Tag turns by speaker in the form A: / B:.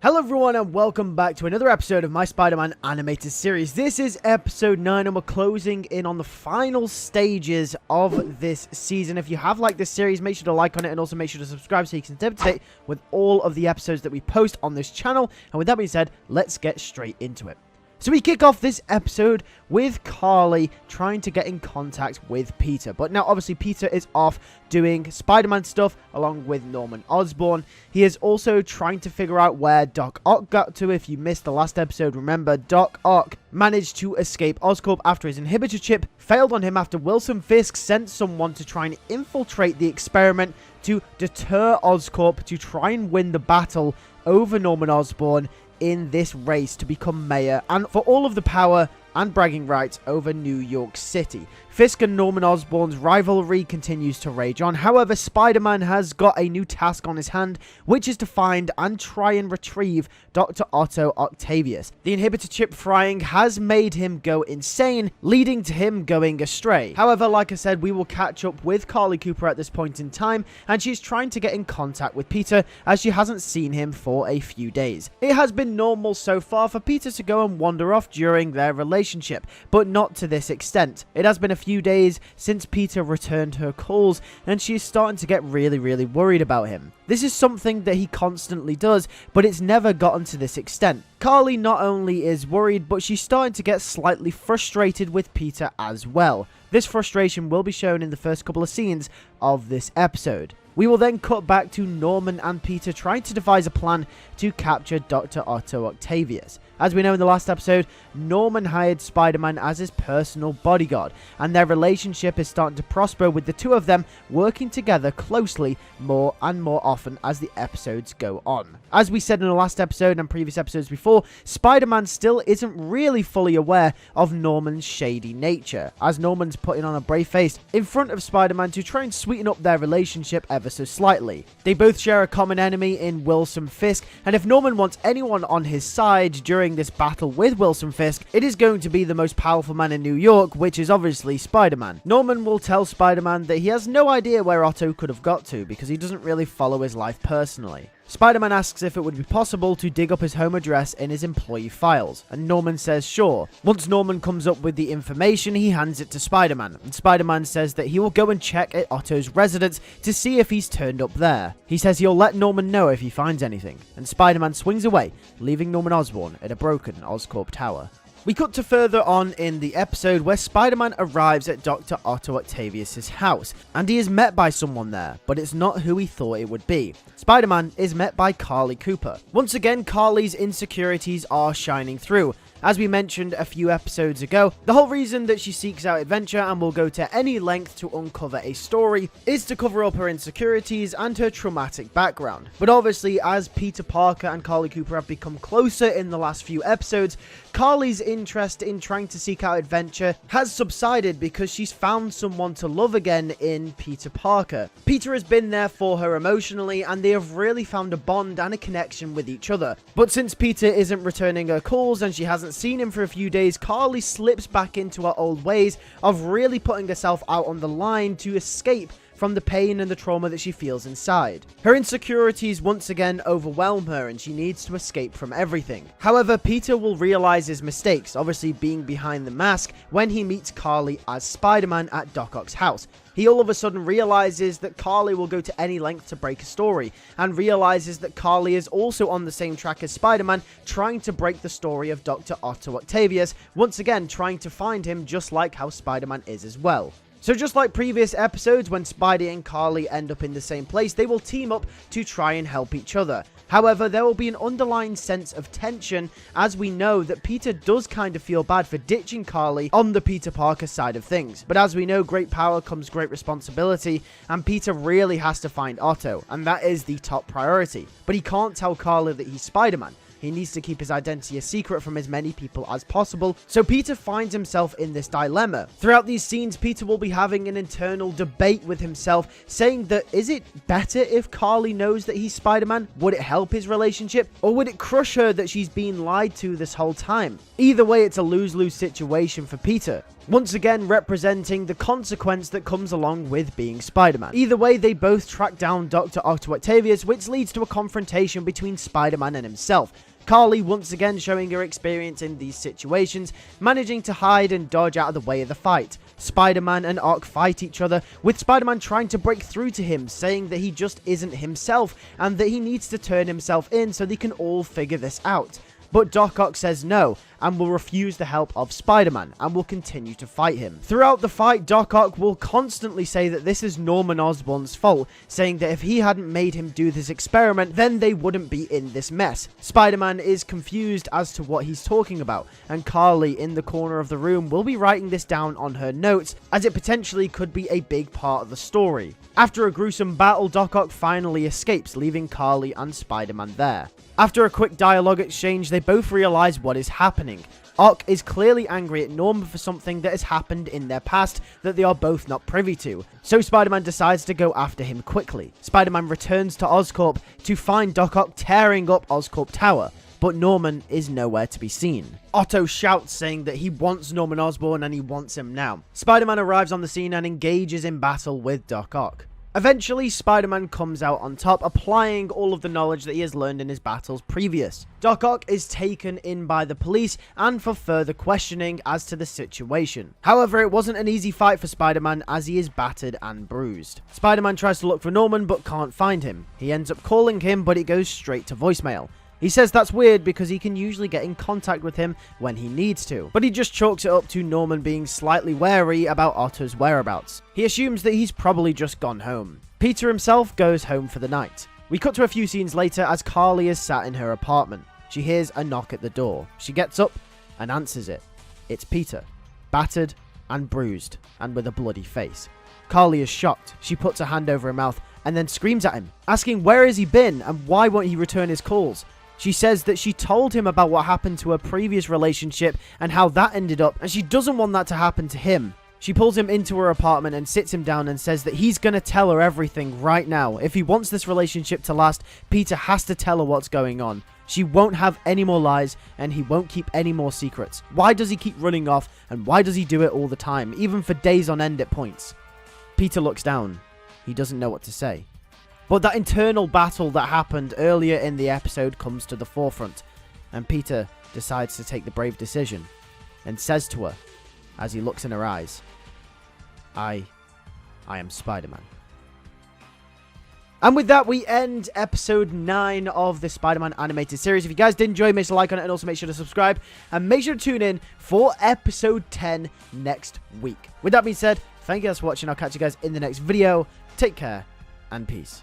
A: Hello everyone and welcome back to another episode of my Spider-Man animated series. This is episode 9 and we're closing in on the final stages of this season. If you have liked this series, make sure to like on it and also make sure to subscribe so you can stay up to date with all of the episodes that we post on this channel. And with that being said, let's get straight into it. So we kick off this episode with Carly trying to get in contact with Peter. But now obviously Peter is off doing Spider-Man stuff along with Norman Osborn. He is also trying to figure out where Doc Ock got to. If you missed the last episode, remember Doc Ock managed to escape Oscorp after his inhibitor chip failed on him after Wilson Fisk sent someone to try and infiltrate the experiment to deter Oscorp to try and win the battle over Norman Osborn in this race to become mayor and for all of the power and bragging rights over New York City. Fisk and Norman Osborn's rivalry continues to rage on. However, Spider-Man has got a new task on his hand, which is to find and try and retrieve Dr. Otto Octavius. The inhibitor chip frying has made him go insane, leading to him going astray. However, like I said, we will catch up with Carly Cooper at this point in time, and she's trying to get in contact with Peter as she hasn't seen him for a few days. It has been normal so far for Peter to go and wander off during their relationship, but not to this extent. It has been a few days since Peter returned her calls, and she is starting to get really worried about him. This is something that he constantly does, but it's never gotten to this extent. Carly not only is worried, but she's starting to get slightly frustrated with Peter as well. This frustration will be shown in the first couple of scenes of this episode. We will then cut back to Norman and Peter trying to devise a plan to capture Dr. Otto Octavius. As we know in the last episode, Norman hired Spider-Man as his personal bodyguard, and their relationship is starting to prosper with the two of them working together closely more and more often as the episodes go on. As we said in the last episode and previous episodes before, Spider-Man still isn't really fully aware of Norman's shady nature, as Norman's putting on a brave face in front of Spider-Man to try and sweeten up their relationship ever so slightly. They both share a common enemy in Wilson Fisk, and if Norman wants anyone on his side during this battle with Wilson Fisk, it is going to be the most powerful man in New York, which is obviously Spider-Man. Norman will tell Spider-Man that he has no idea where Otto could have got to because he doesn't really follow his life personally. Spider-Man asks if it would be possible to dig up his home address in his employee files, and Norman says sure. Once Norman comes up with the information, he hands it to Spider-Man, and Spider-Man says that he will go and check at Otto's residence to see if he's turned up there. He says he'll let Norman know if he finds anything, and Spider-Man swings away, leaving Norman Osborn at a broken Oscorp tower. We cut to further on in the episode where Spider-Man arrives at Dr. Otto Octavius' house, and he is met by someone there, but it's not who he thought it would be. Spider-Man is met by Carly Cooper. Once again, Carly's insecurities are shining through. As we mentioned a few episodes ago, the whole reason that she seeks out adventure and will go to any length to uncover a story is to cover up her insecurities and her traumatic background. But obviously, as Peter Parker and Carly Cooper have become closer in the last few episodes, Carly's interest in trying to seek out adventure has subsided because she's found someone to love again in Peter Parker. Peter has been there for her emotionally, and they have really found a bond and a connection with each other. But since Peter isn't returning her calls and she hasn't seen him for a few days, Carly slips back into her old ways of really putting herself out on the line to escape from the pain and the trauma that she feels inside. Her insecurities once again overwhelm her and she needs to escape from everything. However, Peter will realize his mistakes, obviously being behind the mask, when he meets Carly as Spider-Man at Doc Ock's house. He all of a sudden realizes that Carly will go to any length to break a story, and realizes that Carly is also on the same track as Spider-Man, trying to break the story of Dr. Otto Octavius, once again trying to find him just like how Spider-Man is as well. So just like previous episodes, when Spidey and Carly end up in the same place, they will team up to try and help each other. However, there will be an underlying sense of tension, as we know that Peter does kind of feel bad for ditching Carly on the Peter Parker side of things. But as we know, great power comes great responsibility, and Peter really has to find Otto, and that is the top priority. But he can't tell Carly that he's Spider-Man, he needs to keep his identity a secret from as many people as possible, so Peter finds himself in this dilemma. Throughout these scenes, Peter will be having an internal debate with himself, saying that is it better if Carly knows that he's Spider-Man? Would it help his relationship? Or would it crush her that she's been lied to this whole time? Either way, it's a lose-lose situation for Peter, once again representing the consequence that comes along with being Spider-Man. Either way, they both track down Dr. Otto Octavius, which leads to a confrontation between Spider-Man and himself. Carly once again showing her experience in these situations, managing to hide and dodge out of the way of the fight. Spider-Man and Ock fight each other, with Spider-Man trying to break through to him, saying that he just isn't himself, and that he needs to turn himself in so they can all figure this out. But Doc Ock says no, and will refuse the help of Spider-Man, and will continue to fight him. Throughout the fight, Doc Ock will constantly say that this is Norman Osborn's fault, saying that if he hadn't made him do this experiment, then they wouldn't be in this mess. Spider-Man is confused as to what he's talking about, and Carly in the corner of the room will be writing this down on her notes, as it potentially could be a big part of the story. After a gruesome battle, Doc Ock finally escapes, leaving Carly and Spider-Man there. After a quick dialogue exchange, they both realize what is happening. Ock is clearly angry at Norman for something that has happened in their past that they are both not privy to, so Spider-Man decides to go after him quickly. Spider-Man returns to Oscorp to find Doc Ock tearing up Oscorp Tower, but Norman is nowhere to be seen. Otto shouts, saying that he wants Norman Osborn and he wants him now. Spider-Man arrives on the scene and engages in battle with Doc Ock. Eventually, Spider-Man comes out on top, applying all of the knowledge that he has learned in his battles previous. Doc Ock is taken in by the police and for further questioning as to the situation. However, it wasn't an easy fight for Spider-Man as he is battered and bruised. Spider-Man tries to look for Norman but can't find him. He ends up calling him, but it goes straight to voicemail. He says that's weird because he can usually get in contact with him when he needs to, but he just chalks it up to Norman being slightly wary about Otto's whereabouts. He assumes that he's probably just gone home. Peter himself goes home for the night. We cut to a few scenes later as Carly is sat in her apartment. She hears a knock at the door. She gets up and answers it. It's Peter, battered and bruised and with a bloody face. Carly is shocked. She puts her hand over her mouth and then screams at him, asking where has he been and why won't he return his calls. She says that she told him about what happened to her previous relationship and how that ended up, and she doesn't want that to happen to him. She pulls him into her apartment and sits him down and says that he's gonna tell her everything right now. If he wants this relationship to last, Peter has to tell her what's going on. She won't have any more lies, and he won't keep any more secrets. Why does he keep running off, and why does he do it all the time, even for days on end at points? Peter looks down. He doesn't know what to say. But that internal battle that happened earlier in the episode comes to the forefront, and Peter decides to take the brave decision, and says to her, as he looks in her eyes, I am Spider-Man. And with that, we end episode 9 of the Spider-Man animated series. If you guys did enjoy, make sure to like on it, and also make sure to subscribe, and make sure to tune in for episode 10 next week. With that being said, thank you guys for watching. I'll catch you guys in the next video. Take care, and peace.